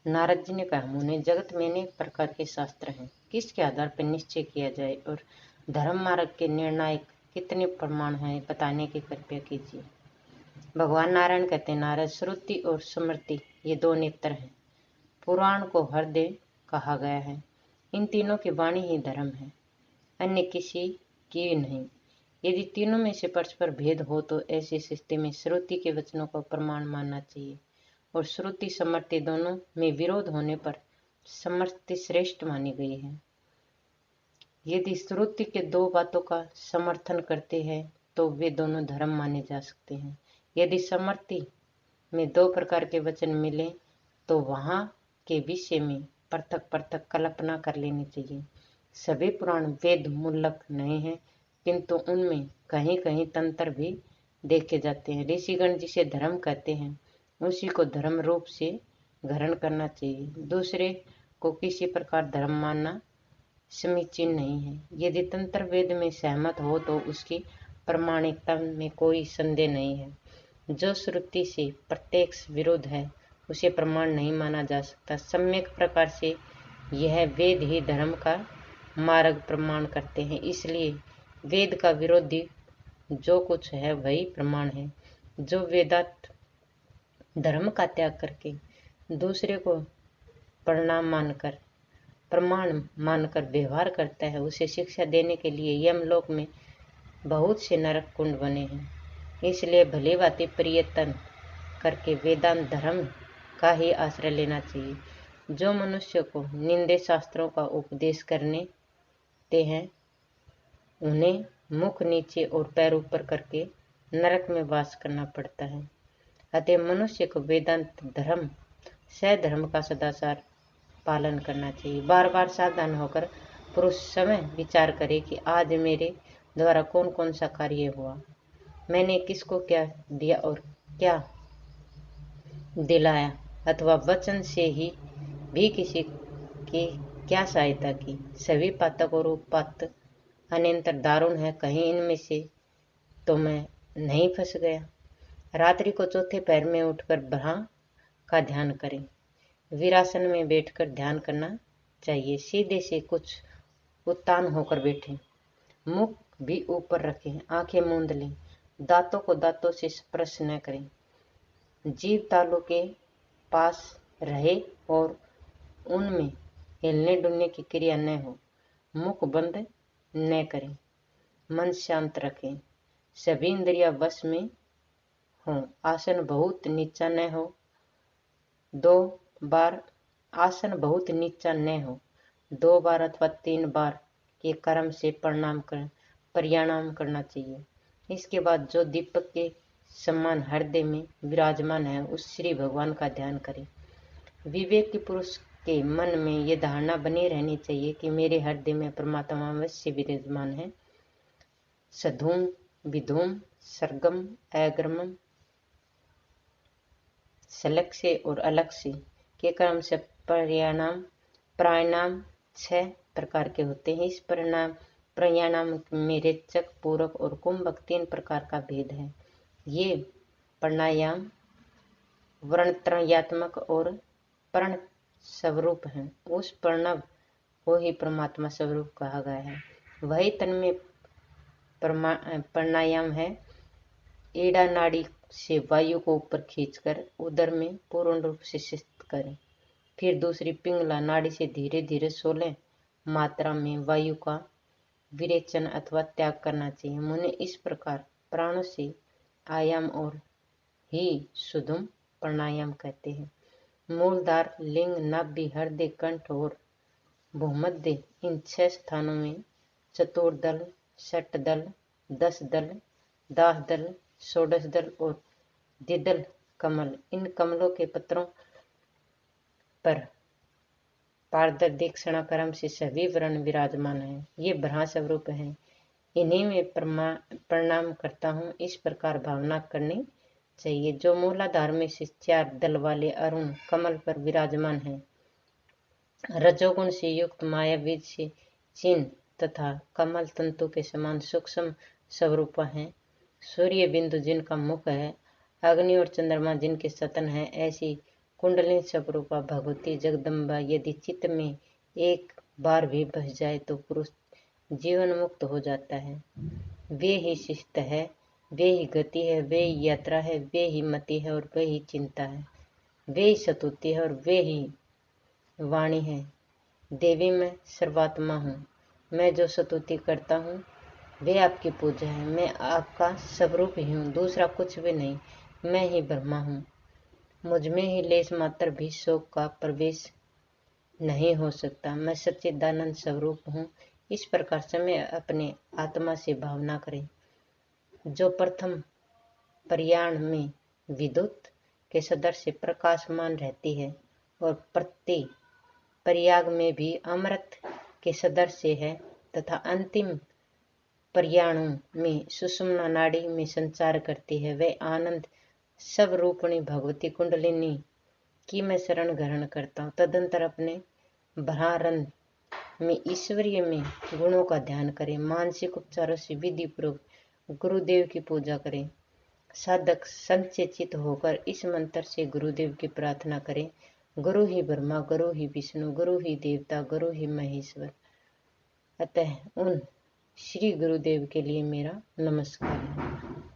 नारद जी ने कहा, मुने, जगत में अनेक प्रकार के शास्त्र हैं, किसके आधार पर निश्चय किया जाए और धर्म मार्ग के निर्णायक कितने प्रमाण हैं, बताने की कृपया कीजिए। भगवान नारायण कहते हैं, नारद, श्रुति और स्मृति ये दो नेत्र हैं। पुराण को हृदय कहा गया है। इन तीनों की वाणी ही धर्म है, अन्य किसी की नहीं। यदि तीनों में से परस्पर भेद हो तो ऐसी स्थिति में श्रुति के वचनों को प्रमाण मानना चाहिए, और श्रुति समृति दोनों में विरोध होने पर समृति श्रेष्ठ मानी गई है। यदि श्रुति के दो बातों का समर्थन करते हैं तो वे दोनों धर्म माने जा सकते हैं। यदि समृति में दो प्रकार के वचन मिले तो वहां के विषय में पृथक पृथक कल्पना कर लेनी चाहिए। सभी पुराण वेद मूलक नहीं हैं, किंतु उनमें कहीं कहीं तंत्र भी देखे जाते हैं। ऋषिगण जिसे धर्म कहते हैं उसी को धर्म रूप से ग्रहण करना चाहिए। दूसरे को किसी प्रकार धर्म मानना समीचीन नहीं है। यदि तंत्र वेद में सहमत हो तो उसकी प्रामाणिकता में कोई संदेह नहीं है। जो श्रुति से प्रत्यक्ष विरोध है उसे प्रमाण नहीं माना जा सकता। सम्यक प्रकार से यह वेद ही धर्म का मार्ग प्रमाण करते हैं, इसलिए वेद का विरोधी जो कुछ है वही प्रमाण है। जो वेदांत धर्म का त्याग करके दूसरे को प्रमाण मानकर व्यवहार करता है, उसे शिक्षा देने के लिए यमलोक में बहुत से नरक कुंड बने हैं। इसलिए भली भांति प्रयत्न करके वेदांत धर्म का ही आश्रय लेना चाहिए। जो मनुष्य को निंदे शास्त्रों का उपदेश करने ते हैं उन्हें मुख नीचे और पैर ऊपर करके नरक में वास करना पड़ता है। अतः मनुष्य को वेदांत धर्म सधर्म का सदाचार पालन करना चाहिए। बार बार सावधान होकर पुरुष समय विचार करे कि आज मेरे द्वारा कौन कौन सा कार्य हुआ, मैंने किसको क्या दिया और क्या दिलाया, अथवा वचन से ही भी किसी की क्या सहायता की। सभी पातक और उपपात अनंतर दारुण है, कहीं इनमें से तो मैं नहीं फंस गया। रात्रि को चौथे पैर में उठकर ब्रह्मा का ध्यान करें। वीरासन में बैठकर ध्यान करना चाहिए। सीधे से कुछ उत्तान होकर बैठें, मुख भी ऊपर रखें, आंखें मूंद लें, दांतों को दांतों से स्पर्श न करें, जीभ तालू के पास रहे और उनमें हिलने डुलने की क्रिया न हो, मुख बंद न करें, मन शांत रखें, सभी इंद्रिया वश में हो, आसन बहुत नीचा न हो, आसन बहुत नीचा न हो, 2 बार अथवा 3 बार के क्रम से प्राणायाम करना चाहिए। इसके बाद जो दीपक के समान हृदय में विराजमान है उस श्री भगवान का ध्यान करें। विवेकी पुरुष के मन में ये धारणा बनी रहनी चाहिए कि मेरे हृदय में परमात्मा अवश्य विराजमान है। सधूम विधूम सरगम अग्रम सलक्ष्य और अलक्ष्य के क्रम से प्राणायाम 6 प्रकार के होते हैं। इस प्राणायाम में रेचक, पूरक और कुंभक 3 प्रकार का भेद है। ये प्राणायाम वर्णत्रयात्मक और प्रण स्वरूप है। उस प्रणव को ही परमात्मा स्वरूप कहा गया है। वही तन्मय प्राणायाम है। ईड़ा नाड़ी से वायु को ऊपर खींचकर उदर में पूर्ण रूप से स्थित करें। फिर दूसरी पिंगला नाड़ी से धीरे धीरे 16 मात्रा में वायु का विरेचन अथवा त्याग करना चाहिए। मुने इस प्रकार प्राणों से आयाम और ही सुधुम प्राणायाम कहते हैं। मूलधार, लिंग, नाभि, हृदय, कंठ और भूमध्य, इन 6 स्थानों में चतुर्दल, षटदल, 10 दल, दाह दल, षोडश दल और द्विदल कमल, इन कमलों के पत्रों पर पारदर्शिणा क्रम से सभी वर्ण विराजमान हैं। ये ब्रह्मा स्वरूप हैं, इन्हीं में प्रणाम करता हूँ, इस प्रकार भावना करनी चाहिए। जो मूलाधार में से 4 दल वाले अरुण कमल पर विराजमान हैं, रजोगुण से युक्त माया बीज से चिन्ह तथा कमल तंतु के समान सूक्ष्म स्वरूप हैं, सूर्य बिंदु जिनका मुख है, अग्नि और चंद्रमा जिनके सतन है, ऐसी कुंडलिनी स्वरूपा भगवती जगदम्बा यदि चित्त में एक बार भी बस जाए तो पुरुष जीवन मुक्त हो जाता है। वे ही शिष्ट है, वे ही गति है, वे ही यात्रा है, वे ही मति है और वे ही चिंता है, वे ही स्तुति है और वे ही वाणी है। देवी मैं सर्वात्मा हूँ, मैं जो स्तुति करता हूँ वे आपकी पूजा है। मैं आपका स्वरूप ही हूँ, दूसरा कुछ भी नहीं। मैं ही ब्रह्मा हूँ, मुझ में ही लेश मात्र भी शोक का प्रवेश नहीं हो सकता। मैं सच्चिदानंद स्वरूप हूँ। इस प्रकार से मैं अपने आत्मा से भावना करें, जो प्रथम प्रयाण में विद्युत के सदृश प्रकाशमान रहती है और प्रति प्रयाग में भी अमृत के सदृश है तथा अंतिम प्रयाणों में सुषुम्ना नाड़ी में संचार करती है। वे आनंद सब रूपणी भगवती कुंडलिनी की मैं शरण ग्रहण करता हूँ। तदंतर अपने भ्रारंभ में ईश्वरीय में गुणों का ध्यान करें। मानसिक उपचारों से विधि पूर्वक गुरुदेव की पूजा करें। साधक संचेतित होकर इस मंत्र से गुरुदेव की प्रार्थना करें। गुरु ही ब्रह्मा, गुरु ही विष्णु, गुरु ही देवता, गुरु ही महेश्वर। अतः उन श्री गुरुदेव के लिए मेरा नमस्कार है।